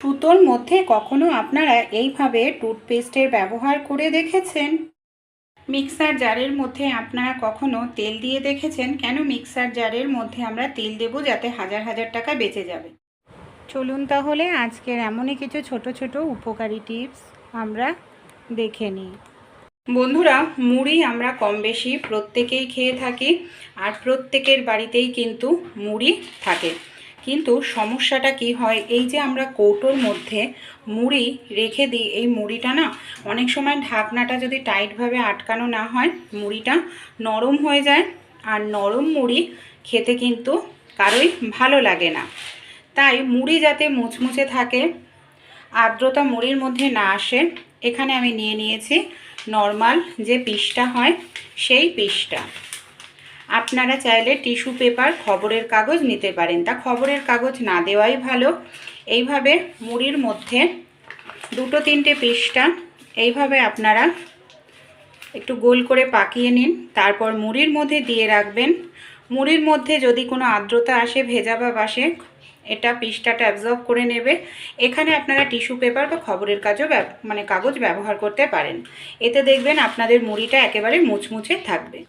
সুতোর মধ্যে কখনো আপনারা এইভাবে টুথপেস্টের ব্যবহার করে দেখেছেন? মিক্সার জারের মধ্যে আপনারা কখনো তেল দিয়ে দেখেছেন? কেন মিক্সার জারের মধ্যে আমরা তেল দেব? যাতে হাজার হাজার টাকা বেঁচে যাবে। চলুন তাহলে আজকের এমনই কিছু ছোট ছোট উপকারী টিপস আমরা দেখে নিই। বন্ধুরা, মুড়ি আমরা কম বেশি প্রত্যেকেই খেয়ে থাকি, আর প্রত্যেকের বাড়িতেই কিন্তু মুড়ি থাকে। কিন্তু সমস্যাটা কি হয়, এই যে আমরা কৌটোর মধ্যে মুড়ি রেখে দিই, এই মুড়িটা না অনেক সময় ঢাকনাটা যদি টাইটভাবে আটকানো না হয়, মুড়িটা নরম হয়ে যায়, আর নরম মুড়ি খেতে কিন্তু কারোই ভালো লাগে না। তাই মুড়ি যাতে মুচমুচে থাকে, আর্দ্রতা মুড়ির মধ্যে না আসে, এখানে আমি নিয়ে নিয়েছি নর্মাল যে পিসটা হয় সেই পিসটা। আপনারা চাইলে টিস্যু পেপার, খবরের কাগজ নিতে পারেন, তা খবরের কাগজ না দেওয়াই ভালো। এইভাবে মুড়ির মধ্যে দুটো তিনটে পিসটা এইভাবে আপনারা একটু গোল করে পাকিয়ে নিন, তারপর মুড়ির মধ্যে দিয়ে রাখবেন। মুড়ির মধ্যে যদি কোনো আর্দ্রতা আসে, ভেজা ভাব আসে, এটা পিসটাটা অ্যাবজর্ব করে নেবে। এখানে আপনারা টিস্যু পেপার বা খবরের কাগজ ব্যবহার করতে পারেন। এতে দেখবেন আপনাদের মুড়িটা একেবারে মুচমুচে থাকবে।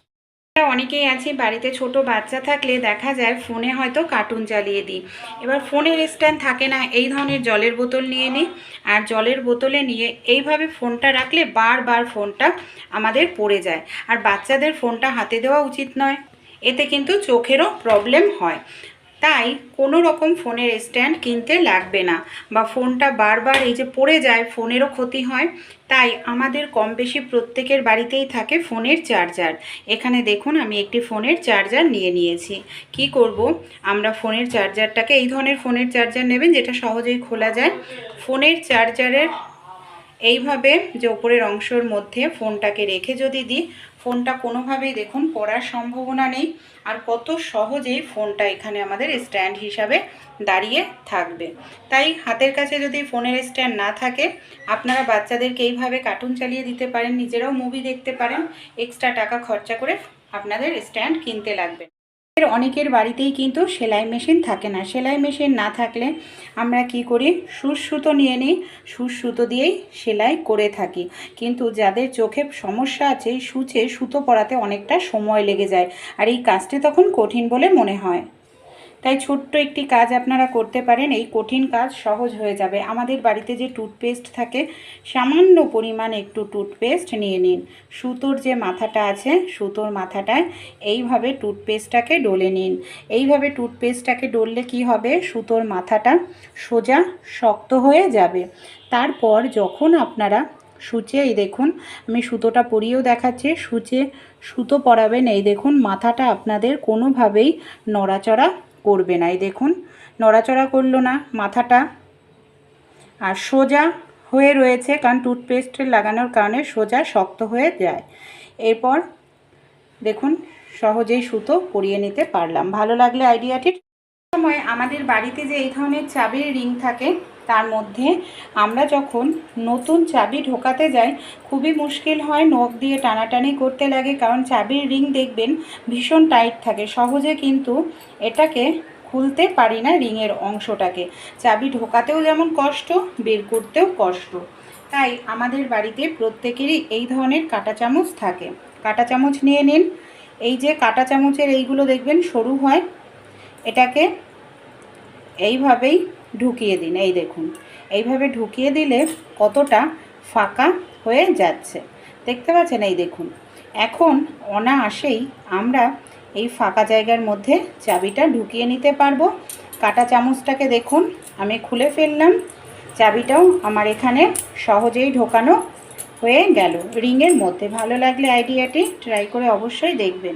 অনেকেই আছে বাড়িতে ছোট বাচ্চা থাকলে দেখা যায় ফোনে হয়তো কার্টুন চালিয়ে দিই। এবার ফোনের স্ট্যান্ড থাকে না, এই ধরনের জলের বোতল নিয়ে নিই, আর জলের বোতলে নিয়ে এইভাবে ফোনটা রাখলে বারবার ফোনটা আমাদের পড়ে যায়। আর বাচ্চাদের ফোনটা হাতে দেওয়া উচিত নয়, এতে কিন্তু চোখেরও প্রবলেম হয়। তাই কোনো রকম ফোনের স্ট্যান্ড কিনতে লাগবে না, বা ফোনটা বারবার এই যে পড়ে যায়, ফোনেরও ক্ষতি হয়। তাই আমাদের কম বেশি প্রত্যেকের বাড়িতেই থাকে ফোনের চার্জার। এখানে দেখুন আমি একটি ফোনের চার্জার নিয়ে নিয়েছি। কি করব, আমরা ফোনের চার্জারটাকে, এই ধরনের ফোনের চার্জার নেবেন যেটা সহজেই খোলা যায়। ফোনের চার্জারের এইভাবে যে ওপরের অংশের মধ্যে ফোনটাকে রেখে যদি দিই, ফোনটা কোনোভাবেই দেখুন পড়ার সম্ভাবনা নেই, আর কত সহজেই ফোনটা এখানে আমাদের স্ট্যান্ড হিসাবে দাঁড়িয়ে থাকবে। তাই হাতের কাছে যদি ফোনের স্ট্যান্ড না থাকে, আপনারা বাচ্চাদেরকে এইভাবে কার্টুন চালিয়ে দিতে পারেন, নিজেরাও মুভি দেখতে পারেন, এক্সট্রা টাকা খরচা করে আপনাদের স্ট্যান্ড কিনতে লাগবে। অনেকের বাড়িতেই কিন্তু সেলাই মেশিন থাকে না। সেলাই মেশিন না থাকলে আমরা কি করি, সুচ সুতো নিয়ে নিই, সুচ সুতো দিয়েই সেলাই করে থাকি। কিন্তু যাদের চোখে সমস্যা আছে, সূচে সুতো পরাতে অনেকটা সময় লেগে যায়, আর এই কাজটি তখন কঠিন বলে মনে হয়। তাই ছোট্ট একটি কাজ আপনারা করতে পারেন, এই কঠিন কাজ সহজ হয়ে যাবে। আমাদের বাড়িতে যে টুথপেস্ট থাকে, সামান্য পরিমাণ একটু টুথপেস্ট নিয়ে নিন। সুতোর যে মাথাটা আছে, সুতোর মাথাটায় এইভাবে টুথপেস্টটাকে ডলে নিন। এইভাবে টুথপেস্টটাকে ডললে কি হবে, সুতোর মাথাটা সোজা শক্ত হয়ে যাবে। তারপর যখন আপনারা সূচে, এই দেখুন আমি সুতোটা পরিয়েও দেখাচ্ছি, সূচে সুতো পরাবেন, এই দেখুন মাথাটা আপনাদের কোনোভাবেই নড়াচড়া করবে না। এই দেখুন নড়াচড়া করলো না মাথাটা, আর সোজা হয়ে রয়েছে, কারণ টুথপেস্ট লাগানোর কারণে সোজা শক্ত হয়ে যায়। এরপর দেখুন সহজেই সুতো পরিয়ে নিতে পারলাম। ভালো লাগলে আইডিয়াটি। সময় আমাদের বাড়িতে যে এই ধরনের চাবির রিং থাকে, তার মধ্যে আমরা যখন নতুন চাবি ঢোকাতে যাই, খুবই মুশকিল হয়, নখ দিয়ে টানাটানি করতে লাগে, কারণ চাবির রিং দেখবেন ভীষণ টাইট থাকে, সহজে কিন্তু এটাকে খুলতে পারি না। রিংয়ের অংশটাকে চাবি ঢোকাতেও যেমন কষ্ট, বের করতেও কষ্ট। তাই আমাদের বাড়িতে প্রত্যেকেরই এই ধরনের কাঁটা চামচ থাকে। কাঁটা চামচ নিয়ে নিন। এই যে কাঁটা চামচের এইগুলো দেখবেন সরু হয়, এটাকে এইভাবেই ঢুকিয়ে দিন। এই দেখুন এইভাবে ঢুকিয়ে দিলে কতটা ফাঁকা হয়ে যাচ্ছে, দেখতে পাচ্ছেন? এই দেখুন এখন অনায়াসেই আমরা এই ফাঁকা জায়গার মধ্যে চাবিটা ঢুকিয়ে নিতে পারবো। কাঁটা চামচটাকে দেখুন আমি খুলে ফেললাম, চাবিটাও আমার এখানে সহজেই ঢোকানো হয়ে গেল রিংয়ের মধ্যে। ভালো লাগলে আইডিয়াটি ট্রাই করে অবশ্যই দেখবেন।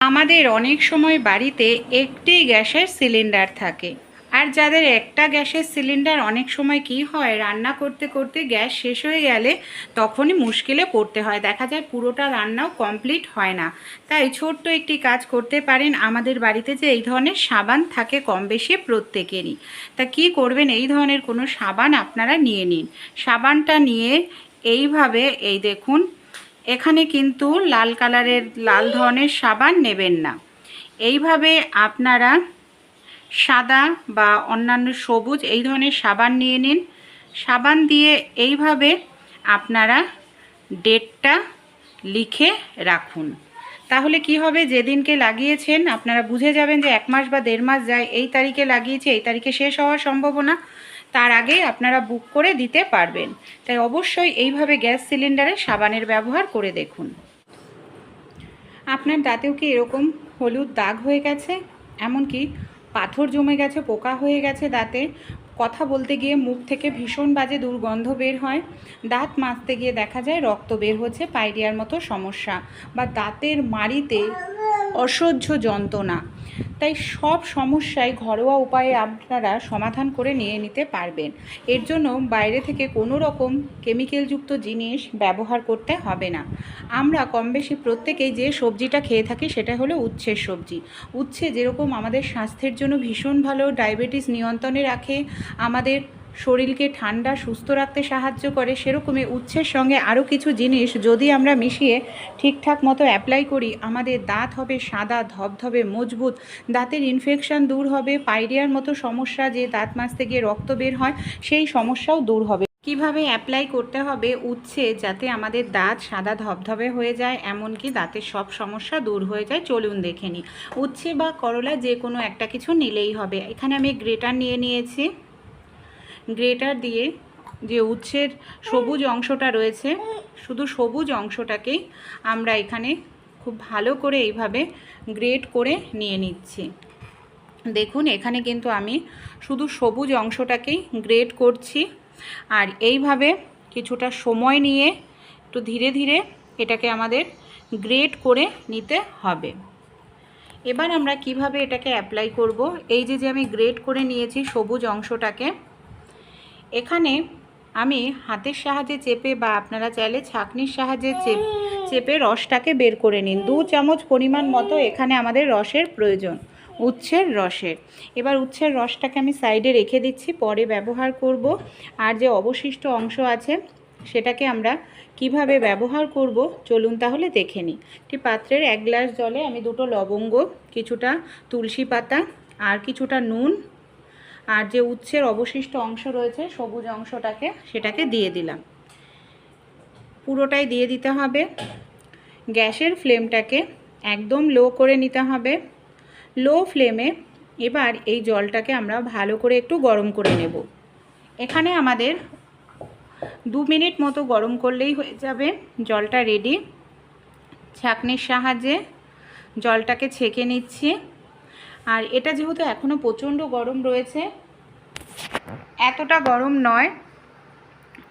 আমাদের অনেক সময় বাড়িতে একটি গ্যাসের সিলিন্ডার থাকে, আর যাদের একটা গ্যাসের সিলিন্ডার, অনেক সময় কি হয়, রান্না করতে করতে গ্যাস শেষ হয়ে গেলে তখনই মুশকিলে পড়তে হয়, দেখা যায় পুরোটা রান্নাও কমপ্লিট হয় না। তাই ছোট্ট একটি কাজ করতে পারেন। আমাদের বাড়িতে যে এই ধরনের সাবান থাকে কম বেশি প্রত্যেকেরই, তা কি করবেন, এই ধরনের কোনো সাবান আপনারা নিয়ে নিন। সাবানটা নিয়ে এইভাবে, এই দেখুন এখানে কিন্তু লাল কালারের লাল ধরনের সাবান নেবেন না, এইভাবে আপনারা সাদা বা অন্যান্য সবুজ এই ধরনের সাবান নিয়ে নিন। সাবান দিয়ে এইভাবে আপনারা ডেটটা লিখে রাখুন। তাহলে কি হবে, যেদিনকে লাগিয়েছেন আপনারা বুঝে যাবেন যে 1 মাস বা 1.5 মাস যায়, এই তারিখে লাগিয়েছে, এই তারিখে শেষ হওয়ার সম্ভাবনা, তার আগেই আপনারা বুক করে দিতে পারবেন। তাই অবশ্যই এইভাবে গ্যাস সিলিন্ডারে সাবানের ব্যবহার করে দেখুন। আপনার দাঁতেও কি এরকম হলুদ দাগ হয়ে গেছে, এমনকি পাথর জমে গেছে, পোকা হয়ে গেছে দাঁতে, কথা বলতে গিয়ে মুখ থেকে ভীষণ বাজে দুর্গন্ধ বের হয়, দাঁত মাজতে গিয়ে দেখা যায় রক্ত বের হচ্ছে, পাইরিয়ার মতো সমস্যা, বা দাঁতের মাড়িতে অসহ্য যন্ত্রণা, তাই সব সমস্যায় ঘরোয়া উপায়ে আপনারা সমাধান করে নিয়ে নিতে পারবেন। এর জন্য বাইরে থেকে কোনো রকম কেমিক্যালযুক্ত জিনিস ব্যবহার করতে হবে না। আমরা কম বেশি প্রত্যেকেই যে সবজিটা খেয়ে থাকি সেটা হলো উচ্ছের সবজি। উচ্ছে যেরকম আমাদের স্বাস্থ্যের জন্য ভীষণ ভালো, ডায়াবেটিস নিয়ন্ত্রণে রাখে, আমাদের শরীরকে ঠান্ডা সুস্থ রাখতে সাহায্য করে, সেরকমই উচ্ছের সঙ্গে আরও কিছু জিনিস যদি আমরা মিশিয়ে ঠিকঠাক মতো অ্যাপ্লাই করি, আমাদের দাঁত হবে সাদা ধবধবে মজবুত, দাঁতের ইনফেকশান দূর হবে, পাইরিয়ার মতো সমস্যা, যে দাঁত মাজতে গিয়ে রক্ত বের হয়, সেই সমস্যাও দূর হবে। কিভাবে অ্যাপ্লাই করতে হবে উচ্ছে যাতে আমাদের দাঁত সাদা ধবধবে হয়ে যায়, এমনকি দাঁতের সব সমস্যা দূর হয়ে যায়, চলুন দেখে নিই। উচ্ছে বা করলা যে কোনো একটা কিছু নিলেই হবে। এখানে আমি গ্রেটার নিয়ে নিয়েছি। গ্রেটার দিয়ে যে উচ্ছের সবুজ অংশটা রয়েছে, শুধু সবুজ অংশটাকেই আমরা এখানে খুব ভালো করে এইভাবে গ্রেট করে নিয়ে নিচ্ছি। দেখুন এখানে কিন্তু আমি শুধু সবুজ অংশটাকেই গ্রেট করছি, আর এইভাবে কিছুটা সময় নিয়ে একটু ধীরে ধীরে এটাকে আমাদের গ্রেট করে নিতে হবে। এবার আমরা কিভাবে এটাকে অ্যাপ্লাই করব, এই যে আমি গ্রেট করে নিয়েছি সবুজ অংশটাকে, এখানে আমি হাতের সাহায্যে চেপে বা আপনারা চাইলে ছাঁকনির সাহায্যে চেপে রসটাকে বের করে নিন। 2 চামচ পরিমাণ মতো এখানে আমাদের রসের প্রয়োজন, উচ্ছের রসের। এবার উচ্ছের রসটাকে আমি সাইডে রেখে দিচ্ছি, পরে ব্যবহার করব। আর যে অবশিষ্ট অংশ আছে সেটাকে আমরা কিভাবে ব্যবহার করব চলুন তাহলে দেখে নিই। একটি পাত্রের 1 গ্লাস জলে আমি 2টো লবঙ্গ, কিছুটা তুলসী পাতা আর কিছুটা নুন আর যে উচ্ছের অবশিষ্ট অংশ রয়েছে সবুজ অংশটাকে সেটাকে দিয়ে দিলাম। পুরোটাই দিয়ে দিতে হবে। গ্যাসের ফ্লেমটাকে একদম লো করে নিতে হবে। লো ফ্লেমে এবার এই জলটাকে আমরা ভালো করে একটু গরম করে নেব। এখানে আমাদের 2 মিনিট মতো গরম করলেই হয়ে যাবে। জলটা রেডি। ছাঁকনির সাহায্যে জলটাকে ছেঁকে নিচ্ছি। আর এটা যেহেতু এখনও প্রচণ্ড গরম রয়েছে, এতটা গরম নয়,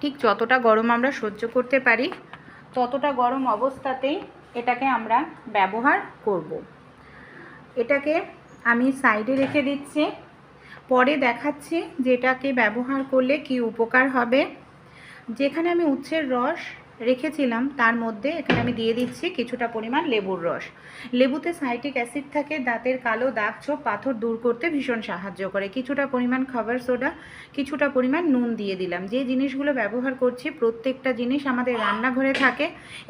ঠিক যতটা গরম আমরা সহ্য করতে পারি ততটা গরম অবস্থাতেই এটাকে আমরা ব্যবহার করব। এটাকে আমি সাইডে রেখে দিচ্ছি, পরে দেখাচ্ছি যে এটাকে ব্যবহার করলে কি উপকার হবে। যেখানে আমি উচ্ছের রস রেখেছিলাম তার মধ্যে এখানে আমি দিয়ে দিচ্ছি কিছুটা পরিমাণ লেবুর রস। লেবুতে সাইট্রিক অ্যাসিড থাকে, দাঁতের কালো দাগ ছোপ পাথর দূর করতে ভীষণ সাহায্য করে। কিছুটা পরিমাণ খাবার সোডা, কিছুটা পরিমাণ নুন দিয়ে দিলাম। যে জিনিসগুলো ব্যবহার করছি প্রত্যেকটা জিনিস আমাদের রান্নাঘরে থাকে,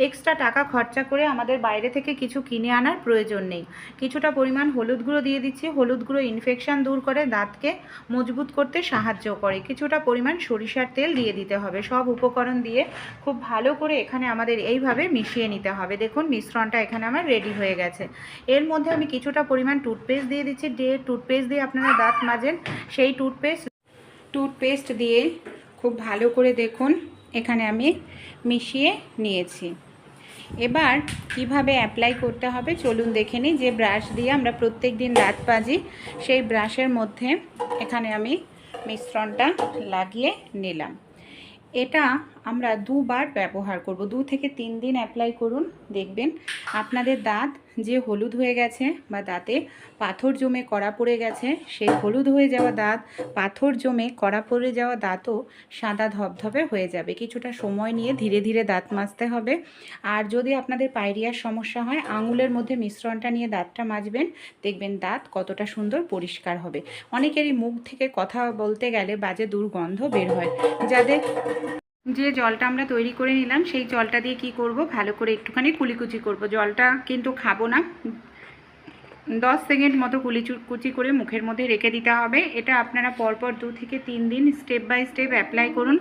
এক্সট্রা টাকা খরচা করে আমাদের বাইরে থেকে কিছু কিনে আনার প্রয়োজন নেই। কিছুটা পরিমাণ হলুদ গুঁড়ো দিয়ে দিচ্ছি। হলুদ গুঁড়ো ইনফেকশান দূর করে, দাঁতকে মজবুত করতে সাহায্য করে। কিছুটা পরিমাণ সরিষার তেল দিয়ে দিতে হবে। সব উপকরণ দিয়ে খুব ভালো করে এখানে আমাদের এইভাবে মিশিয়ে নিতে হবে। দেখুন মিশ্রণটা এখানে আমার রেডি হয়ে গেছে। এর মধ্যে আমি কিছুটা পরিমাণ টুথপেস্ট দিয়ে দিচ্ছি। যে টুথপেস্ট দিয়ে আপনারা দাঁত মাজেন সেই টুথপেস্ট দিয়ে খুব ভালো করে দেখুন এখানে আমি মিশিয়ে নিয়েছি। এবার কিভাবে অ্যাপ্লাই করতে হবে চলুন দেখে নিই। যে ব্রাশ দিয়ে আমরা প্রত্যেক দিন দাঁত মাজি সেই ব্রাশের মধ্যে এখানে আমি মিশ্রণটা লাগিয়ে নিলাম। এটা আমরা 2 বার ব্যবহার করব। 2 থেকে 3 দিন অ্যাপ্লাই করুন, দেখবেন আপনাদের দাঁত যে হলুদ হয়ে গেছে বা দাঁতে পাথর জমে কড়া পড়ে গেছে, সেই হলুদ হয়ে যাওয়া দাঁত, পাথর জমে কড়া পড়ে যাওয়া দাঁতও সাদা ধবধবে হয়ে যাবে। কিছুটা সময় নিয়ে ধীরে ধীরে দাঁত মাজতে হবে। আর যদি আপনাদের পাইরিয়ার সমস্যা হয়, আঙুলের মধ্যে মিশ্রণটা নিয়ে দাঁতটা মাজবেন, দেখবেন দাঁত কতটা সুন্দর পরিষ্কার হবে। অনেকেরই মুখ থেকে কথা বলতে গেলে বাজে দুর্গন্ধ বের হয়। যে জলটা আমরা তৈরি করে নিলাম সেই জলটা দিয়ে কি করব, ভালো করে একটুখানি কুলিকুচি করব। জলটা কিন্তু খাবো না, 10 সেকেন্ড মতো কুচি করে মুখের মধ্যে রেখে দিতে হবে। এটা আপনারা পরপর 2 থেকে 3 দিন স্টেপ বাই স্টেপ অ্যাপ্লাই করুন।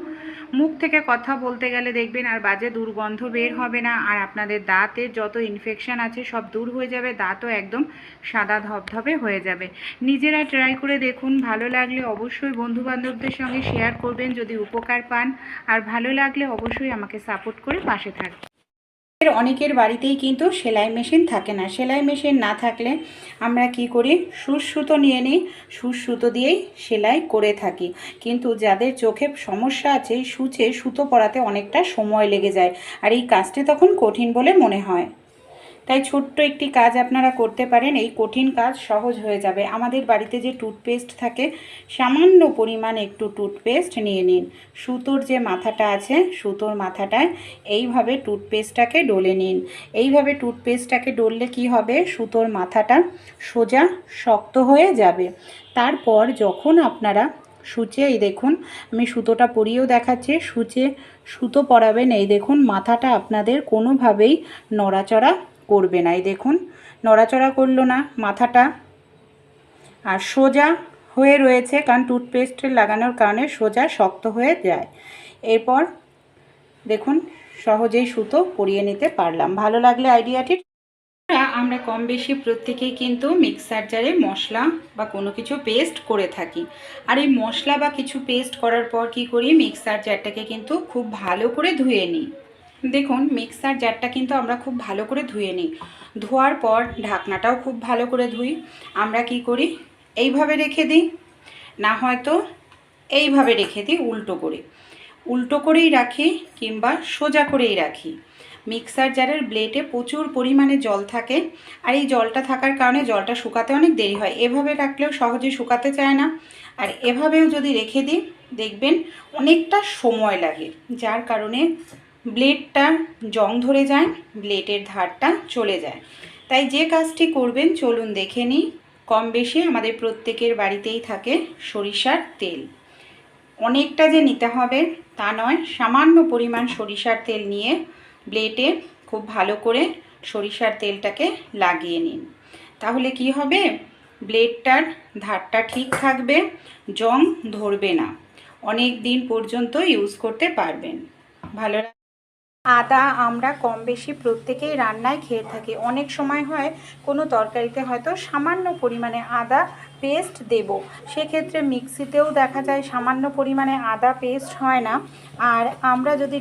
মুখ থেকে কথা বলতে গেলে দেখবেন আর বাজে দুর্গন্ধ বের হবে না, আর আপনাদের দাঁতের যত ইনফেকশান আছে সব দূর হয়ে যাবে, দাঁতও একদম সাদা ধবধবে হয়ে যাবে। নিজেরা ট্রাই করে দেখুন, ভালো লাগলে অবশ্যই বন্ধুবান্ধবদের সঙ্গে শেয়ার করবেন যদি উপকার পান, আর ভালো লাগলে অবশ্যই আমাকে সাপোর্ট করে পাশে থাকবেন। অনেকের বাড়িতেই কিন্তু সেলাই মেশিন থাকে না। সেলাই মেশিন না থাকলে আমরা কি করি, সুচ সুতো নিয়ে নিই, সুচ সুতো দিয়েই সেলাই করে থাকি। কিন্তু যাদের চোখে সমস্যা আছে, সূচে সুতো পরাতে অনেকটা সময় লেগে যায়, আর এই কাজটি তখন কঠিন বলে মনে হয়। তাই ছোট্ট একটি কাজ আপনারা করতে পারেন, এই কঠিন কাজ সহজ হয়ে যাবে। আমাদের বাড়িতে যে টুথপেস্ট থাকে, সামান্য পরিমাণ একটু টুথপেস্ট নিয়ে নিন। সুতোর যে মাথাটা আছে, সুতোর মাথাটায় এইভাবে টুথপেস্টটাকে ডলে নিন। এইভাবে টুথপেস্টটাকে ডললে কি হবে, সুতোর মাথাটা সোজা শক্ত হয়ে যাবে। তারপর যখন আপনারা সূচে, এই দেখুন আমি সুতোটা পরিয়েও দেখাচ্ছি, সূচে সুতো পরাবেন, এই দেখুন মাথাটা আপনাদের কোনোভাবেই নড়াচড়া করবে না। এই দেখুন নড়াচড়া করলো না মাথাটা, আর সোজা হয়ে রয়েছে, কারণ টুথপেস্ট লাগানোর কারণে সোজা শক্ত হয়ে যায়। এরপর দেখুন সহজেই সুতো পরিয়ে নিতে পারলাম। ভালো লাগলে আইডিয়াটি, আমরা কম বেশি প্রত্যেকেই কিন্তু মিক্সার জারে মশলা বা কোনো কিছু পেস্ট করে থাকি। আর এই মশলা বা কিছু পেস্ট করার পর কি করি, মিক্সার জারটাকে কিন্তু খুব ভালো করে ধুয়ে নিই। দেখুন মিক্সার জারটা কিন্তু আমরা খুব ভালো করে ধুয়ে নিই। ধোয়ার পর ঢাকনাটাও খুব ভালো করে ধুই। আমরা কি করি, এইভাবে রেখে দিই, না হয়তো এইভাবে রেখে দিই উল্টো করেই রাখি, কিংবা সোজা করেই রাখি। মিক্সার জারের ব্লেডে প্রচুর পরিমাণে জল থাকে, আর এই জলটা থাকার কারণে জলটা শুকাতে অনেক দেরি হয়। এভাবে রাখলেও সহজে শুকাতে চায় না, আর এভাবেও যদি রেখে দিই দেখবেন অনেকটা সময় লাগে, যার কারণে ব্লেডটা জং ধরে যায়, ব্লেডের ধারটা চলে যায়। তাই যে কাজটি করবেন চলুন দেখে নিই। কম বেশি আমাদের প্রত্যেকের বাড়িতেই থাকে সরিষার তেল। অনেকটা যে নিতে হবে তা নয়, সামান্য পরিমাণ সরিষার তেল নিয়ে ব্লেডে খুব ভালো করে সরিষার তেলটাকে লাগিয়ে নিন। তাহলে কি হবে, ব্লেডটার ধারটা ঠিক থাকবে, জং ধরবে না, অনেক দিন পর্যন্ত ইউজ করতে পারবেন। ভালো। আদা আমরা কম বেশি প্রত্যেকেই রান্নায় খেয়ে থাকি। অনেক সময় হয় কোনো তরকারিতে হয়তো সামান্য পরিমাণে আদা পেস্ট দেব, সেক্ষেত্রে মিক্সিতেও দেখা যায় সামান্য পরিমাণে আদা পেস্ট হয় না। আর আমরা যদি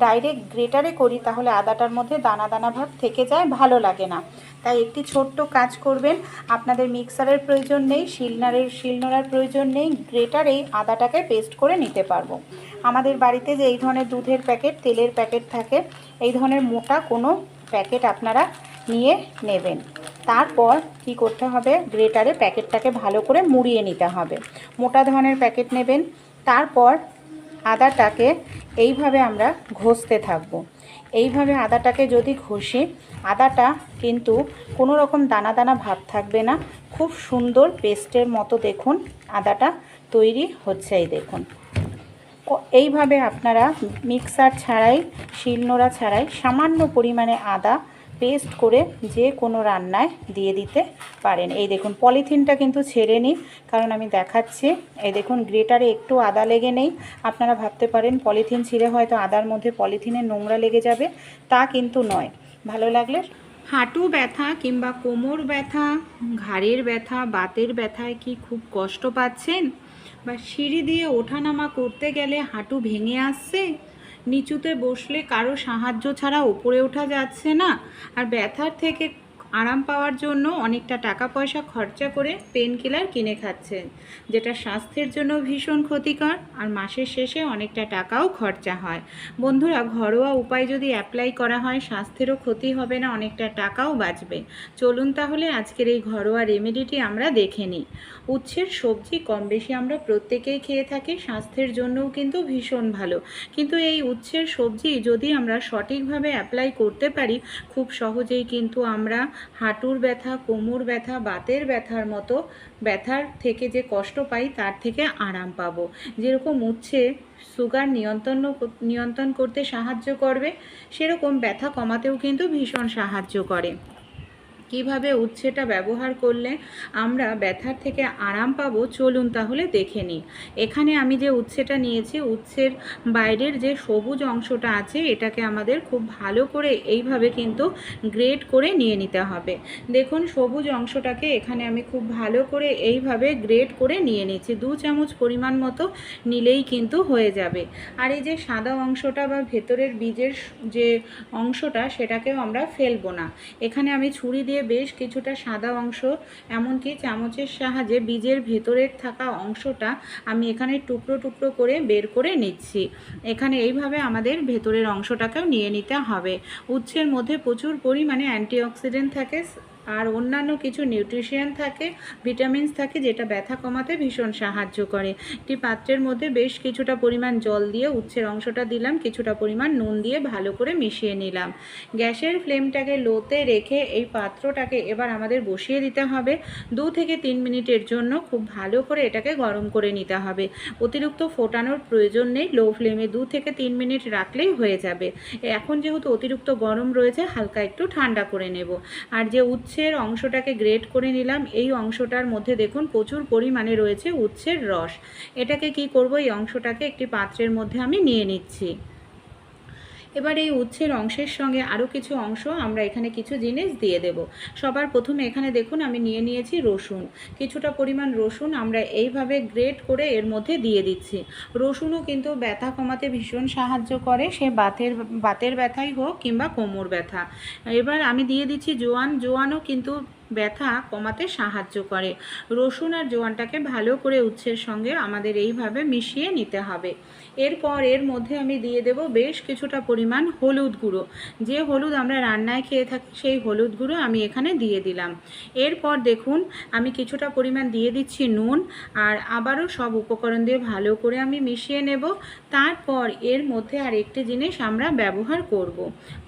ডাইরেক্ট গ্রেটারে করি তাহলে আদাটার মধ্যে দানা দানা ভাব থেকে যায়, ভালো লাগে না। তাই একটি ছোট্ট কাজ করবেন, আপনাদের মিক্সারের প্রয়োজন নেই, শিলনোড়ার প্রয়োজন নেই, গ্রেটারেই আদাটাকে পেস্ট করে নিতে পারবো। আমাদের বাড়িতে যে এই ধরনের দুধের প্যাকেট, তেলের প্যাকেট থাকে, এই ধরনের মোটা কোনো প্যাকেট আপনারা নিয়ে নেবেন। তারপর কি করতে হবে, গ্রেটারে প্যাকেটটাকে ভালো করে মুড়িয়ে নিতে হবে। মোটা ধরনের প্যাকেট নেবেন, তারপর আদাটাকে এইভাবে আমরা ঘষতে থাকব। এইভাবে আদাটাকে যদি ঘষি, আদাটা কিন্তু কোনো রকম দানা দানা ভাব থাকবে না, খুব সুন্দর পেস্টের মতো দেখুন আদাটা তৈরি হচ্ছে। এই দেখুন এইভাবে আপনারা মিক্সার ছাড়াই, শিলনোড়া ছাড়াই সামান্য পরিমাণে আদা পেস্ট করে যে কোনো রান্নায় দিয়ে দিতে পারেন। এই দেখুন পলিথিনটা কিন্তু ছেড়ে নিই, কারণ আমি দেখাচ্ছি। এই দেখুন গ্রেটারে একটু আদা লেগে নেই। আপনারা ভাবতে পারেন পলিথিন ছিঁড়ে হয়তো আদার মধ্যে পলিথিনের নোংরা লেগে যাবে, তা কিন্তু নয়। ভালো লাগলে, হাঁটু ব্যথা কিংবা কোমর ব্যথা, ঘাড়ের ব্যথা, বাতের ব্যথায় কি খুব কষ্ট পাচ্ছেন, বা সিঁড়ি দিয়ে ওঠানামা করতে গেলে হাঁটু ভেঙে আসছে, নিচুতে বসলে কারো সাহায্য ছাড়া উপরে ওঠা যাচ্ছে না, আর ব্যথার থেকে আরাম পাওয়ার জন্য অনেকটা টাকা পয়সা খরচা করে পেন কিলার কিনে খাচ্ছেন, যেটা স্বাস্থ্যের জন্য ভীষণ ক্ষতিকর, আর মাসের শেষে অনেকটা টাকাও খরচা হয়। বন্ধুরা, ঘরোয়া উপায় যদি অ্যাপ্লাই করা হয় স্বাস্থ্যেরও ক্ষতি হবে না, অনেকটা টাকাও বাঁচবে। চলুন তাহলে আজকের এই ঘরোয়া রেমেডিটি আমরা দেখে নিই। উচ্ছের সবজি কম বেশি আমরা প্রত্যেকেই খেয়ে থাকি, স্বাস্থ্যের জন্যও কিন্তু ভীষণ ভালো। কিন্তু এই উচ্ছের সবজি যদি আমরা সঠিকভাবে অ্যাপ্লাই করতে পারি, খুব সহজেই কিন্তু আমরা হাঁটুর ব্যথা, কোমর ব্যথা, বাতের ব্যথার মতো ব্যথার থেকে যে কষ্ট পাই তার থেকে আরাম পাবো। যেরকম উচ্ছে সুগার নিয়ন্ত্রণ করতে সাহায্য করবে, সেরকম ব্যথা কমাতেও কিন্তু ভীষণ সাহায্য করে। কিভাবে উচ্ছেটা ব্যবহার করলে আমরা ব্যথার থেকে আরাম পাবো চলুন তাহলে দেখে নিই। এখানে আমি যে উচ্ছেটা নিয়েছি, উচ্ছের বাইরের যে সবুজ অংশটা আছে এটাকে আমাদের খুব ভালো করে এইভাবে কিন্তু গ্রেট করে নিয়ে নিতে হবে। দেখুন সবুজ অংশটাকে এখানে আমি খুব ভালো করে এইভাবে গ্রেট করে নিয়ে নিচ্ছি। 2 চামচ পরিমাণ মতো নিলেই কিন্তু হয়ে যাবে। আর এই যে সাদা অংশটা বা ভেতরের বীজের যে অংশটা সেটাকেও আমরা ফেলবো না। এখানে আমি ছুরি দিয়ে বেশ কিছুটা সাদা অংশ, এমনকি চামচের সাহায্যে বীজের ভেতরের থাকা অংশটা আমি এখানে টুকরো টুকরো করে বের করে নিচ্ছি। এখানে এইভাবে আমাদের ভেতরের অংশটাকেও নিয়ে নিতে হবে। উচ্ছের মধ্যে প্রচুর পরিমাণে অ্যান্টিঅক্সিডেন্ট থাকে আর অন্যান্য কিছু নিউট্রিশন থাকে, ভিটামিনস থাকে, যেটা ব্যথা কমাতে ভীষণ সাহায্য করে। একটি পাত্রের মধ্যে বেশ কিছুটা পরিমাণ জল দিয়ে উচ্ছের অংশটা দিলাম, কিছুটা পরিমাণ নুন দিয়ে ভালো করে মিশিয়ে নিলাম। গ্যাসের ফ্লেমটাকে লোতে রেখে এই পাত্রটাকে এবার আমাদের বসিয়ে দিতে হবে। 2 থেকে 3 মিনিটের জন্য খুব ভালো করে এটাকে গরম করে নিতে হবে। অতিরিক্ত ফোটানোর প্রয়োজন নেই, লো ফ্লেমে 2 থেকে 3 মিনিট রাখলেই হয়ে যাবে। এখন যেহেতু অতিরিক্ত গরম রয়েছে, হালকা একটু ঠান্ডা করে নেব। আর যে উচ্ছের অংশটাকে গ্রেট করে নিলাম, এই অংশটার মধ্যে দেখুন প্রচুর পরিমাণে রয়েছে উচ্ছের রস। এটাকে কি করব, এই অংশটাকে একটি পাত্রের মধ্যে আমি নিয়ে নিচ্ছি। এবার এই উচ্ছের অংশের সঙ্গে আরও কিছু অংশ আমরা এখানে কিছু জিনিস দিয়ে দেব। সবার প্রথমে এখানে দেখুন আমি নিয়ে নিয়েছি রসুন। কিছুটা পরিমাণ রসুন আমরা এইভাবে গ্রেট করে এর মধ্যে দিয়ে দিচ্ছি। রসুনও কিন্তু ব্যথা কমাতে ভীষণ সাহায্য করে, সে বাতের ব্যথাই হোক কিংবা কোমর ব্যথা। এবার আমি দিয়ে দিচ্ছি জোয়ান। জোয়ানও কিন্তু ব্যথা কমাতে সাহায্য করে। রসুন আর জোয়ানটাকে ভালো করে উচ্ছের সঙ্গে আমাদের এইভাবে মিশিয়ে নিতে হবে। এরপর এর মধ্যে আমি দিয়ে দেব বেশ কিছুটা পরিমাণ হলুদ গুঁড়ো। যে হলুদ আমরা রান্নায় খেয়ে থাকি সেই হলুদ গুঁড়ো আমি এখানে দিয়ে দিলাম। এরপর দেখুন আমি কিছুটা পরিমাণ দিয়ে দিচ্ছি নুন, আর আবারও সব উপকরণ দিয়ে ভালো করে আমি মিশিয়ে নেব। তারপর এর মধ্যে আর একটি জিনিস আমরা ব্যবহার করব।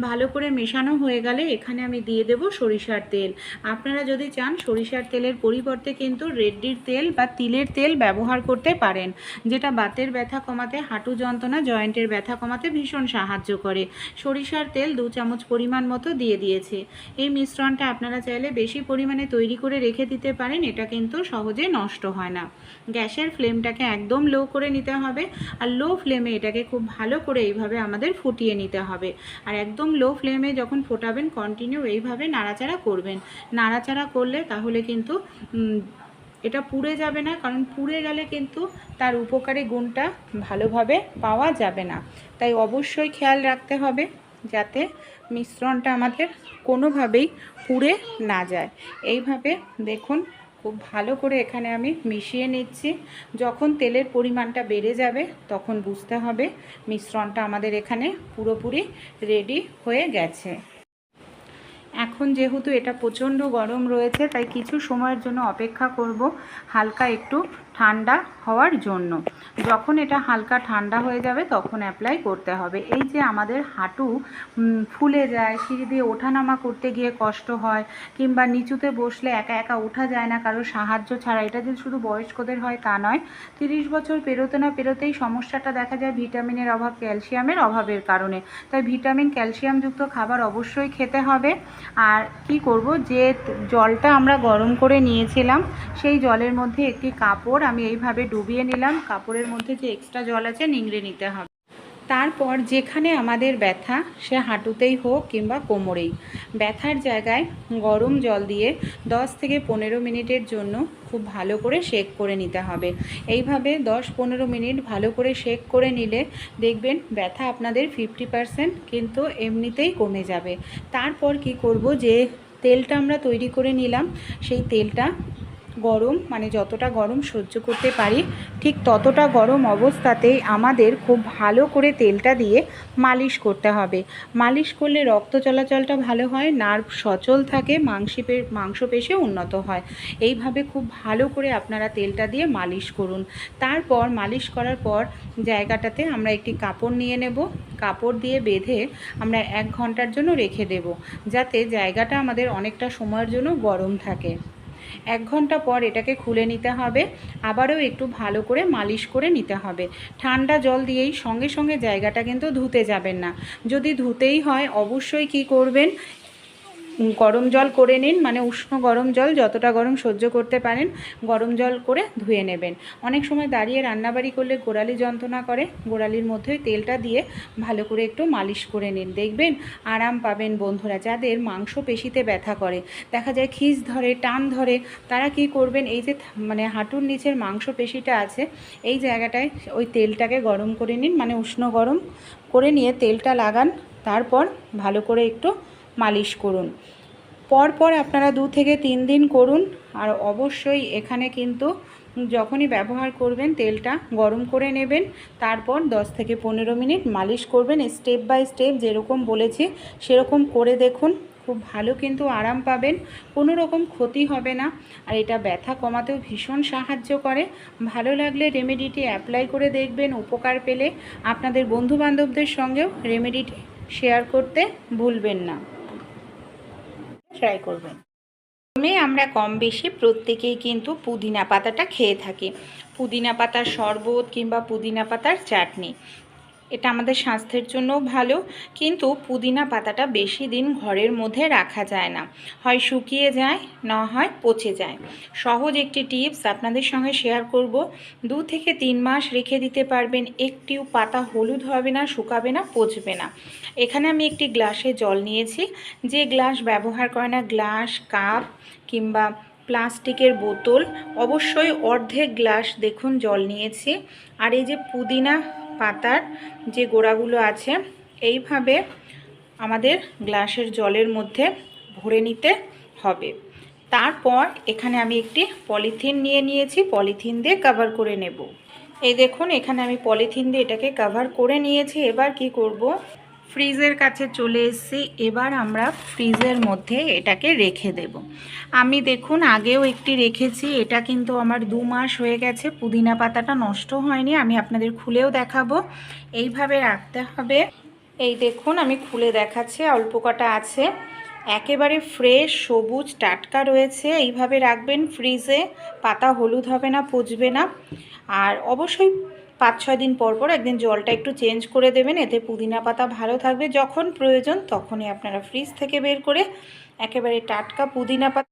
ভালো করে মেশানো হয়ে গেলে এখানে আমি দিয়ে দেব সরিষার তেল। আপনারা যদি চান সরিষার তেলের পরিবর্তে কিন্তু রেড্ডির তেল বা তিলের তেল ব্যবহার করতে পারেন, যেটা বাতের ব্যথা কমাতে, হাঁটু যন্ত্রণা, জয়েন্টের ব্যথা কমাতে ভীষণ সাহায্য করে। সরিষার তেল 2 চামচ পরিমাণ মতো দিয়ে দিয়েছে। এই মিশ্রণটা আপনারা চাইলে বেশি পরিমাণে তৈরি করে রেখে দিতে পারেন, এটা কিন্তু সহজে নষ্ট হয় না। গ্যাসের ফ্লেমটাকে একদম লো করে নিতে হবে, আর লো ফ্লেমে এটাকে খুব ভালো করে এইভাবে আমাদের ফুটিয়ে নিতে হবে। আর একদম লো ফ্লেমে যখন ফোটাবেন কন্টিনিউ এইভাবে নাড়াচাড়া করবেন। নাড়াচাড়া করলে তাহলে কিন্তু এটা পুড়ে যাবে না, কারণ পুড়ে গেলে কিন্তু তার উপকারী গুণটা ভালোভাবে পাওয়া যাবে না। তাই অবশ্যই খেয়াল রাখতে হবে যাতে মিশ্রণটা আমাদের কোনোভাবেই পুড়ে না যায়। এইভাবে দেখুন খুব ভালো করে এখানে আমি মিশিয়ে নিচ্ছি। যখন তেলের পরিমাণটা বেড়ে যাবে তখন বুঝতে হবে মিশ্রণটা আমাদের এখানে পুরোপুরি রেডি হয়ে গেছে। এখন যেহেতু এটা প্রচণ্ড গরম রয়েছে তাই কিছু সময়ের জন্য অপেক্ষা করব হালকা একটু ঠান্ডা হওয়ার জন্য। যখন এটা হালকা ঠান্ডা হয়ে যাবে তখন অ্যাপ্লাই করতে হবে। এই যে আমাদের হাঁটু ফুলে যায়, সিঁড়ি দিয়ে ওঠানামা করতে গিয়ে কষ্ট হয়, কিংবা নিচুতে বসলে একা একা ওঠা যায় না কারোর সাহায্য ছাড়া, এটা যে শুধু বয়স্কদের হয় তা নয়, 30 বছর পেরোতে না পেরোতেই সমস্যাটা দেখা যায় ভিটামিনের অভাব, ক্যালসিয়ামের অভাবের কারণে। তাই ভিটামিন ক্যালসিয়ামযুক্ত খাবার অবশ্যই খেতে হবে। আর কি করব, যে জলটা আমরা গরম করে নিয়েছিলাম সেই জলের মধ্যে একটি কাপড় আমি এইভাবে ডুবিয়ে নিলাম। কাপড়ের মধ্যে যে এক্সট্রা জল আছে নিংড়ে নিতে হবে। তারপর যেখানে আমাদের ব্যথা, সে হাঁটুতেই হোক কিংবা কোমরেই, ব্যথার জায়গায় গরম জল দিয়ে 10 থেকে 15 মিনিটের জন্য খুব ভালো করে শেক করে নিতে হবে। এইভাবে 10-15 মিনিট ভালো করে শেক করে নিলে দেখবেন ব্যথা আপনাদের 50% কিন্তু এমনিতেই কমে যাবে। তারপর কি করব, যে তেলটা আমরা তৈরি করে নিলাম সেই তেলটা গরম, মানে যতটা গরম সহ্য করতে পারি ঠিক ততটা গরম অবস্থাতেই আমাদের খুব ভালো করে তেলটা দিয়ে মালিশ করতে হবে। মালিশ করলে রক্ত চলাচলটা ভালো হয়, নার্ভ সচল থাকে, মাংসপেশি উন্নত হয়। এইভাবে খুব ভালো করে আপনারা তেলটা দিয়ে মালিশ করুন। তারপর মালিশ করার পর জায়গাটাতে আমরা একটি কাপড় নিয়ে নেব। কাপড় দিয়ে বেঁধে আমরা 1 ঘন্টার জন্য রেখে দেব, যাতে জায়গাটা আমাদের অনেকটা সময়ের জন্য গরম থাকে। 1 ঘন্টা পর এটাকে খুলে নিতে হবে, আবারও একটু ভালো করে মালিশ করে নিতে হবে। ঠান্ডা জল দিয়েই সঙ্গে সঙ্গে জায়গাটা কিন্তু ধুতে যাবেন না। যদি ধুতেই হয় অবশ্যই কি করবেন, গরম জল করে নিন, মানে উষ্ণ গরম জল, যতটা গরম সহ্য করতে পারেন গরম জল করে ধুয়ে নেবেন। অনেক সময় দাঁড়িয়ে রান্নাবাড়ি করলে গোড়ালি যন্ত্রণা করে, গোড়ালির মধ্যে তেলটা দিয়ে ভালো করে একটু মালিশ করে নিন, দেখবেন আরাম পাবেন। বন্ধুরা, যাদের মাংসপেশিতে ব্যথা করে, দেখা যায় খিঁচ ধরে, টান ধরে, তারা কি করবেন, এই যে মানে হাঁটুর নিচের মাংসপেশিটা আছে এই জায়গাটায় ওই তেলটাকে গরম করে নিন, মানে উষ্ণ গরম করে নিয়ে তেলটা লাগান, তারপর ভালো করে একটু মালিশ করুন। পরপর আপনারা 2 থেকে 3 দিন করুন। আর অবশ্যই এখানে কিন্তু যখনই ব্যবহার করবেন তেলটা গরম করে নেবেন, তারপর 10 থেকে 15 মিনিট মালিশ করবেন। স্টেপ বাই স্টেপ যেরকম বলেছি সেরকম করে দেখুন, খুব ভালো কিন্তু আরাম পাবেন, কোনো রকম ক্ষতি হবে না। আর এটা ব্যথা কমাতেও ভীষণ সাহায্য করে। ভালো লাগলে রেমেডিটি অ্যাপ্লাই করে দেখবেন, উপকার পেলে আপনাদের বন্ধুবান্ধবদের সঙ্গেও রেমেডিটি শেয়ার করতে ভুলবেন না, ট্রাই করবেন। আমরা কম বেশি প্রত্যেকেই কিন্তু পুদিনা পাতাটা খেয়ে থাকি। পুদিনা পাতার শরবত কিংবা পুদিনা পাতার চাটনি, এটা আমাদের স্বাস্থ্যের জন্যও ভালো, কিন্তু পুদিনা পাতাটা বেশি দিন ঘরের মধ্যে রাখা যায় না, হয় শুকিয়ে যায়, না হয় পচে যায়। সহজ একটি টিপস আপনাদের সঙ্গে শেয়ার করব। 2 থেকে 3 মাস রেখে দিতে পারবেন, একটিও পাতা হলুদ হবে না, শুকাবে না, পচবে না। এখানে আমি একটি গ্লাসে জল নিয়েছি, যে গ্লাস ব্যবহার করে না, গ্লাস, কাপ কিংবা প্লাস্টিকের বোতল, অবশ্যই অর্ধেক গ্লাস দেখুন জল নিয়েছি। আর এই যে পুদিনা পাতার যে গোড়াগুলো আছে এইভাবে আমাদের গ্লাসের জলের মধ্যে ভরে নিতে হবে। তারপর এখানে আমি একটি পলিথিন নিয়ে নিয়েছি, পলিথিন দিয়ে কভার করে নেব। এই দেখুন এখানে আমি পলিথিন দিয়ে এটাকে কভার করে নিয়েছি। এবার কি করব, ফ্রিজের কাছে চলে এসেছি। এবার আমরা ফ্রিজের মধ্যে এটাকে রেখে দেব। আমি দেখুন আগেও একটি রেখেছি, এটা কিন্তু আমার 2 মাস হয়ে গেছে, পুদিনা পাতাটা নষ্ট হয়নি। আমি আপনাদের খুলেও দেখাবো। এইভাবে রাখতে হবে। এই দেখুন আমি খুলে দেখাচ্ছি, অল্প কটা আছে, একেবারে ফ্রেশ সবুজ টাটকা রয়েছে। এইভাবে রাখবেন ফ্রিজে, পাতা হলুদ হবে না, পচবে না। আর অবশ্যই 5-6 দিন পর পর একদিন জলটা একটু চেঞ্জ করে দেবেন, এতে পুদিনা পাতা ভালো থাকবে। যখন প্রয়োজন তখনই আপনারা ফ্রিজ থেকে বের করে একেবারে টাটকা পুদিনা পাতা।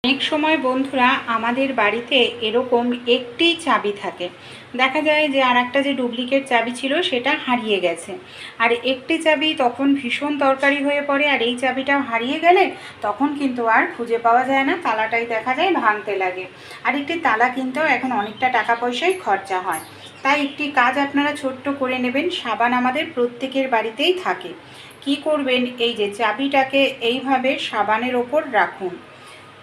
অনেক সময় বন্ধুরা আমাদের বাড়িতে এরকম একটি চাবি থাকে, দেখা যায় যে আর একটা যে ডুপ্লিকেট চাবি ছিল সেটা হারিয়ে গেছে, আর একটি চাবি তখন ভীষণ দরকারি হয়ে পড়ে। আর এই চাবিটা হারিয়ে গেলে তখন কিন্তু আর খুঁজে পাওয়া যায় না, তালাটাই দেখা যায় ভাঙতে লাগে। আর একটি তালা কিনতেও এখন অনেকটা টাকা পয়সাই খরচা হয়। তাই একটি কাজ আপনারা ছোট্ট করে নেবেন। সাবান আমাদের প্রত্যেকের বাড়িতেই থাকে। কি করবেন, এই যে চাবিটাকে এইভাবে সাবানের ওপর রাখুন,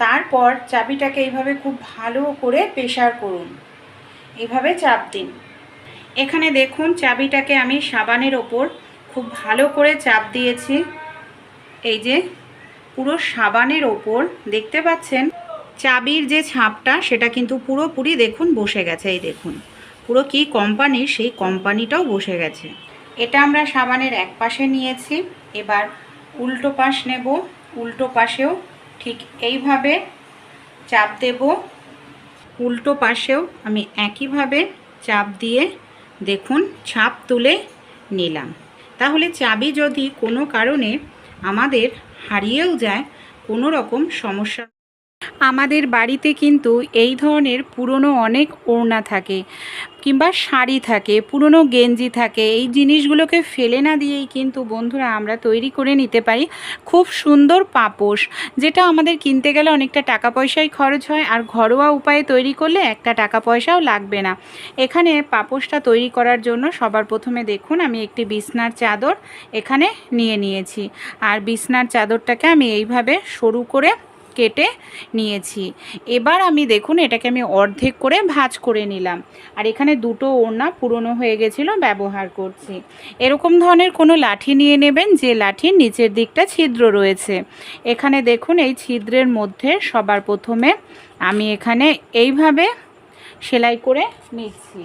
তারপর চাবিটাকে এইভাবে খুব ভালো করে প্রেসার করুন, এইভাবে চাপ দিন। এখানে দেখুন চাবিটাকে আমি সাবানের ওপর খুব ভালো করে চাপ দিয়েছি। এই যে পুরো সাবানের ওপর দেখতে পাচ্ছেন চাবির যে ছাপটা সেটা কিন্তু পুরোপুরি দেখুন বসে গেছে। এই দেখুন পুরো কি কোম্পানির, সেই কোম্পানিটাও বসে গেছে। এটা আমরা সাবানের এক পাশে নিয়েছি, এবার উল্টো পাশ নেব। উল্টো পাশেও ঠিক এইভাবে চাপ দেব। উল্টো পাশেও আমি একইভাবে চাপ দিয়ে দেখুন ছাপ তুলে নিলাম। তাহলে চাবি যদি কোনো কারণে আমাদের হারিয়েও যায়, কোনো রকম সমস্যা। আমাদের বাড়িতে কিন্তু এই ধরনের পুরনো অনেক ওড়না থাকে কিংবা শাড়ি থাকে, পুরনো গেঞ্জি থাকে। এই জিনিসগুলোকে ফেলে না দিয়েই কিন্তু বন্ধুরা আমরা তৈরি করে নিতে পারি খুব সুন্দর পাপোশ, যেটা আমাদের কিনতে গেলে অনেকটা টাকা পয়সাই খরচ হয়, আর ঘরোয়া উপায়ে তৈরি করলে একটা টাকা পয়সাও লাগবে না। এখানে পাপোশটা তৈরি করার জন্য সবার প্রথমে দেখুন আমি একটি বিছনার চাদর এখানে নিয়ে নিয়েছি, আর বিছনার চাদরটাকে আমি এইভাবে সরু করে কেটে নিয়েছি। এবার আমি দেখুন এটাকে আমি অর্ধেক করে ভাঁজ করে নিলাম। আর এখানে দুটো ওড়না পুরনো হয়ে গেছিলো ব্যবহার করছি। এরকম ধরনের কোনো লাঠি নিয়ে নেবেন যে লাঠির নিচের দিকটা ছিদ্র রয়েছে। এখানে দেখুন এই ছিদ্রের মধ্যে সবার প্রথমে আমি এখানে এইভাবে সেলাই করে নিচ্ছি।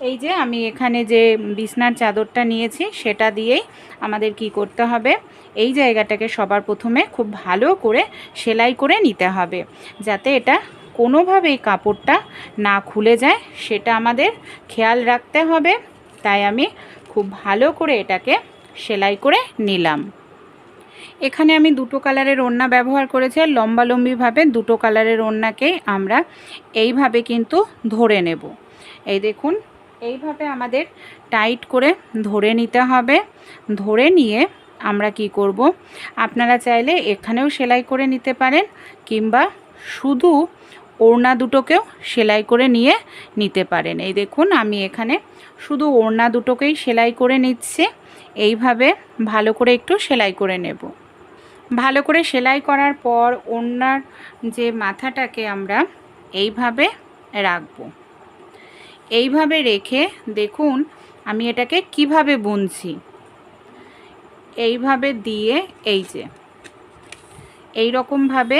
এই যে আমি এখানে যে বিছনার চাদরটা নিয়েছি সেটা দিয়েই আমাদের কি করতে হবে, এই জায়গাটাকে সবার প্রথমে খুব ভালো করে সেলাই করে নিতে হবে, যাতে এটা কোনোভাবেই কাপড়টা না খুলে যায়, সেটা আমাদের খেয়াল রাখতে হবে। তাই আমি খুব ভালো করে এটাকে সেলাই করে নিলাম। এখানে আমি দুটো কালারের ওড়না ব্যবহার করেছি, আর লম্বালম্বিভাবে দুটো কালারের ওড়নাকেই আমরা এইভাবে কিন্তু ধরে নেব। এই দেখুন, এইভাবে আমাদের টাইট করে ধরে নিতে হবে। ধরে নিয়ে আমরা কি করব, আপনারা চাইলে এখানেও সেলাই করে নিতে পারেন, কিংবা শুধু ওড়না দুটোকেও সেলাই করে নিয়ে নিতে পারেন। এই দেখুন, আমি এখানে শুধু ওড়না দুটোকেই সেলাই করে নিচ্ছি। এইভাবে ভালো করে একটু সেলাই করে নেব। ভালো করে সেলাই করার পর ওড়নার যে মাথাটাকে আমরা এইভাবে রাখব। এইভাবে রেখে দেখুন আমি এটাকে কিভাবে বুনছি। এইভাবে দিয়ে এই যে এই রকমভাবে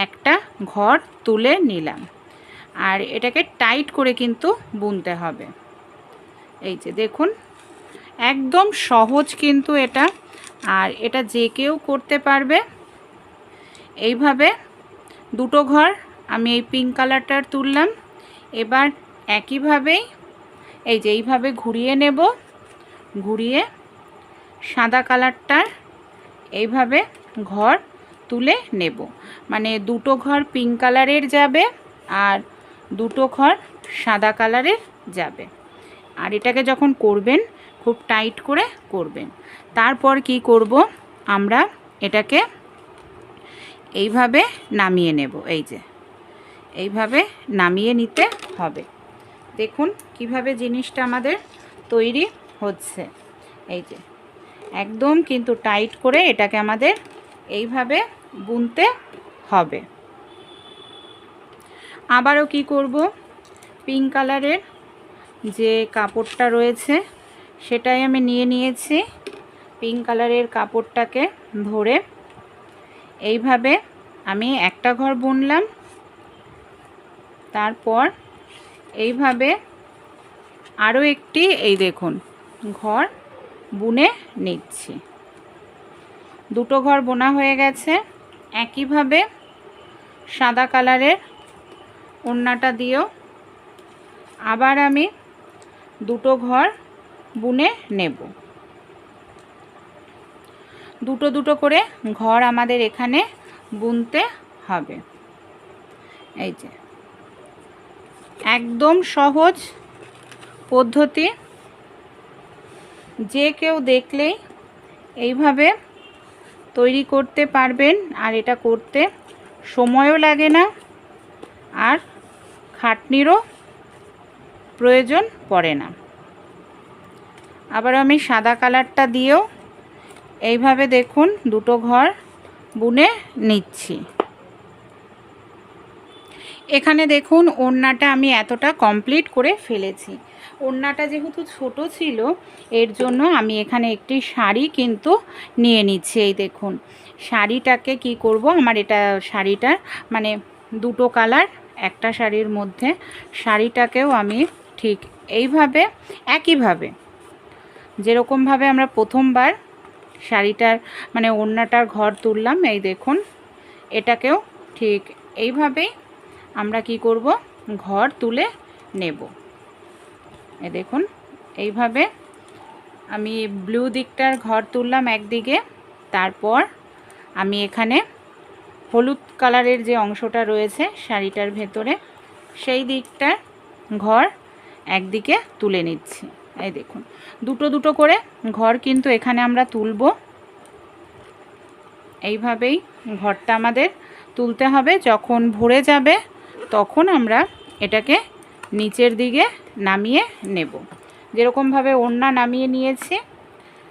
একটা ঘর তুলে নিলাম, আর এটাকে টাইট করে কিন্তু বুনতে হবে। এই যে দেখুন, একদম সহজ কিন্তু এটা, আর এটা যে কেউ করতে পারবে। এইভাবে দুটো ঘর আমি এই পিঙ্ক কালারটার তুললাম। এবার একইভাবেই এই যে এইভাবে ঘুরিয়ে নেব, ঘুরিয়ে সাদা কালারটার এইভাবে ঘর তুলে নেব। মানে দুটো ঘর পিঙ্ক কালারের যাবে আর দুটো ঘর সাদা কালারের যাবে। আর এটাকে যখন করবেন খুব টাইট করে করবেন। তারপর কি করব, আমরা এটাকে এইভাবে নামিয়ে নেব। এই যে এইভাবে নামিয়ে নিতে হবে। দেখুন কিভাবে জিনিসটা আমাদের তৈরি হচ্ছে। এই যে একদম কিন্তু টাইট করে এটাকে আমাদের এইভাবে বুনতে হবে। আবারও কি করব, পিঙ্ক কালারের যে কাপড়টা রয়েছে সেটাই আমি নিয়ে নিয়েছি। পিঙ্ক কালারের কাপড়টাকে ধরে এইভাবে আমি একটা ঘর বুনলাম। তারপর এইভাবে আরও একটি এই দেখুন ঘর বুনে নিচ্ছি। দুটো ঘর বোনা হয়ে গেছে। একইভাবে সাদা কালারের ওড়নাটা দিয়েও আবার আমি দুটো ঘর বুনে নেব। দুটো দুটো করে ঘর আমাদের এখানে বুনতে হবে। এই যে একদম সহজ পদ্ধতি, যে কেউ দেখলেই এইভাবে তৈরি করতে পারবেন। আর এটা করতে সময়ও লাগে না, আর খাটনিরও প্রয়োজন পড়ে না। আবার আমি সাদা কালারটা দিয়েও এইভাবে দেখুন দুটো ঘর বুনে নিচ্ছি। এখানে দেখুন ওড়নাটা আমি এতটা কমপ্লিট করে ফেলেছি। ওড়নাটা যেহেতু ছোট ছিল এর জন্য আমি এখানে একটি শাড়ি কিন্তু নিয়ে নিচ্ছি। এই দেখুন শাড়িটাকে কি করব, আমার এটা শাড়িটার মানে দুটো কালার একটা শাড়ির মধ্যে, শাড়িটাকেও আমি ঠিক এইভাবে একইভাবে যেরকমভাবে আমরা প্রথমবার শাড়িটার মানে ওড়নাটার ঘর তুললাম, এই দেখুন এটাকেও ঠিক এইভাবেই আমরা কি করব, ঘর তুলে নেব। এই দেখুন এইভাবে আমি ব্লু দিকটার ঘর তুললাম একদিকে, তারপর আমি এখানে হলুদ কালারের যে অংশটা রয়েছে শাড়িটার ভেতরে সেই দিকটার ঘর একদিকে তুলে নিচ্ছি। এই দেখুন দুটো দুটো করে ঘর কিন্তু এখানে আমরা তুলব। এইভাবেই ঘরটা আমাদের তুলতে হবে। যখন ভরে যাবে তখন আমরা এটাকে নিচের দিকে নামিয়ে নেব। যেরকমভাবে ওড়না নামিয়ে নিয়েছি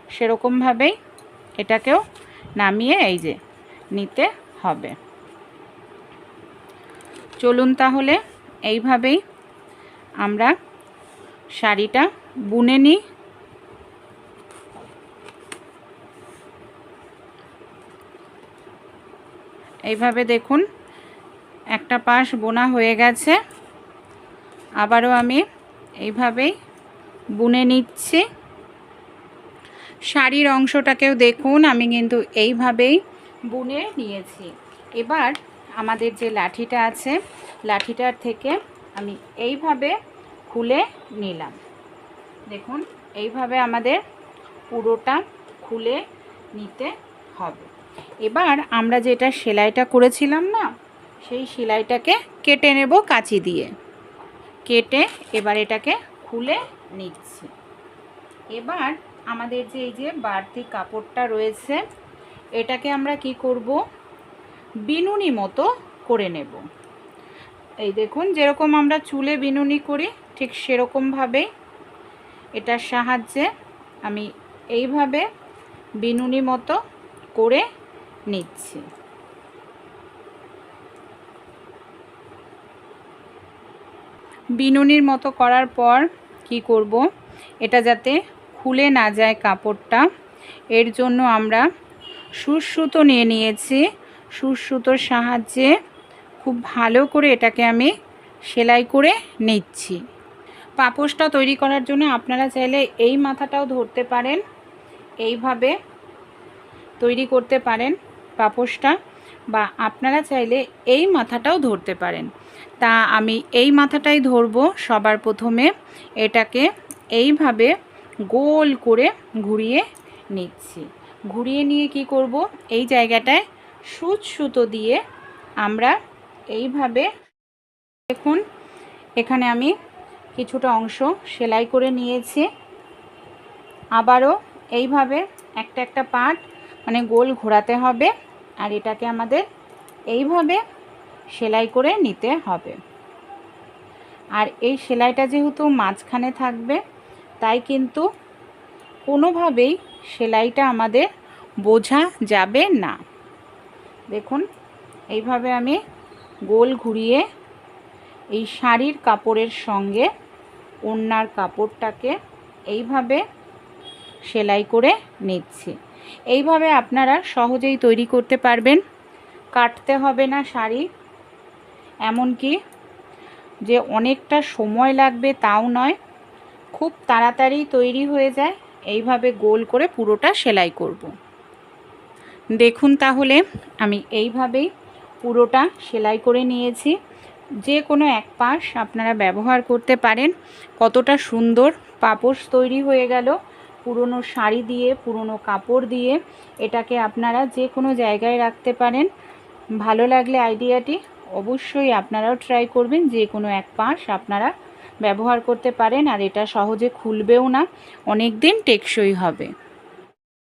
সেরকমভাবেই এটাকেও নামিয়ে এই যে নিতে হবে। চলুন তাহলে এইভাবেই আমরা শাড়িটা বুনে নিই। এইভাবে দেখুন একটা পাশ বোনা হয়ে গেছে। আবারও আমি এইভাবেই বুনে নিচ্ছি। শাড়ির অংশটাকেও দেখুন আমি কিন্তু এইভাবেই বুনে নিয়েছি। এবার আমাদের যে লাঠিটা আছে লাঠিটার থেকে আমি এইভাবে খুলে নিলাম। দেখুন এইভাবে আমাদের পুরোটা খুলে নিতে হবে। এবার আমরা যেটা সেলাইটা করেছিলাম না, সেই সেলাইটাকে কেটে নেব কাঁচি দিয়ে। কেটে এবার এটাকে খুলে নিচ্ছি। এবার আমাদের যে এই যে বাড়তি কাপড়টা রয়েছে, এটাকে আমরা কি করব, বিনুনি মতো করে নেব। এই দেখুন, যেরকম আমরা চুলে বিনুনি করি ঠিক সেরকমভাবেই এটার সাহায্যে আমি এইভাবে বিনুনি মতো করে নিচ্ছি। বিনুনির মতো করার পর কি করব, এটা যাতে খুলে না যায় কাপড়টা, এর জন্য আমরা সুচ সুতো নিয়ে নিয়েছি। সুচ সুতোর সাহায্যে খুব ভালো করে এটাকে আমি সেলাই করে নিচ্ছি। পাপোশটা তৈরি করার জন্য আপনারা চাইলে এই মাথাটাও ধরতে পারেন, এইভাবে তৈরি করতে পারেন পাপোশটা, বা আপনারা চাইলে এই মাথাটাও ধরতে পারেন। তা আমি এই মাথাটাই ধরব। সবার প্রথমে এটাকে এইভাবে গোল করে ঘুরিয়ে নিচ্ছি। ঘুরিয়ে নিয়ে কি করব, এই জায়গাটায় সুচ সুতো দিয়ে আমরা এইভাবে, দেখুন এখানে আমি কিছুটা অংশ সেলাই করে নিয়েছি। আবারও এইভাবে একটা একটা পার্ট মানে গোল ঘোরাতে হবে, আর এটাকে আমাদের এইভাবে সেলাই করে নিতে হবে। আর এই সেলাইটা যেহেতু মাঝখানে থাকবে, তাই কিন্তু কোনোভাবেই সেলাইটা আমাদের বোঝা যাবে না। দেখুন এইভাবে আমি গোল ঘুরিয়ে এই শাড়ির কাপড়ের সঙ্গে ওড়নার কাপড়টাকে এইভাবে সেলাই করে নিচ্ছি। এইভাবে আপনারা সহজেই তৈরি করতে পারবেন, কাটতে হবে না শাড়ি, এমনকি যে অনেকটা সময় লাগবে তাও নয়, খুব তাড়াতাড়ি তৈরি হয়ে যায়। এইভাবে গোল করে পুরোটা সেলাই করব। দেখুন তাহলে আমি এইভাবেই পুরোটা সেলাই করে নিয়েছি। যে কোনো এক পাশ আপনারা ব্যবহার করতে পারেন। কতটা সুন্দর পাপোশ তৈরি হয়ে গেল পুরনো শাড়ি দিয়ে, পুরনো কাপড় দিয়ে। এটাকে আপনারা যে কোনো জায়গায় রাখতে পারেন। ভালো লাগলে আইডিয়াটি অবশ্যই আপনারাও ট্রাই করবেন। যে কোনো এক পাশ আপনারা ব্যবহার করতে পারেন, আর এটা সহজে খুলবেও না, অনেক দিন টেকসই হবে।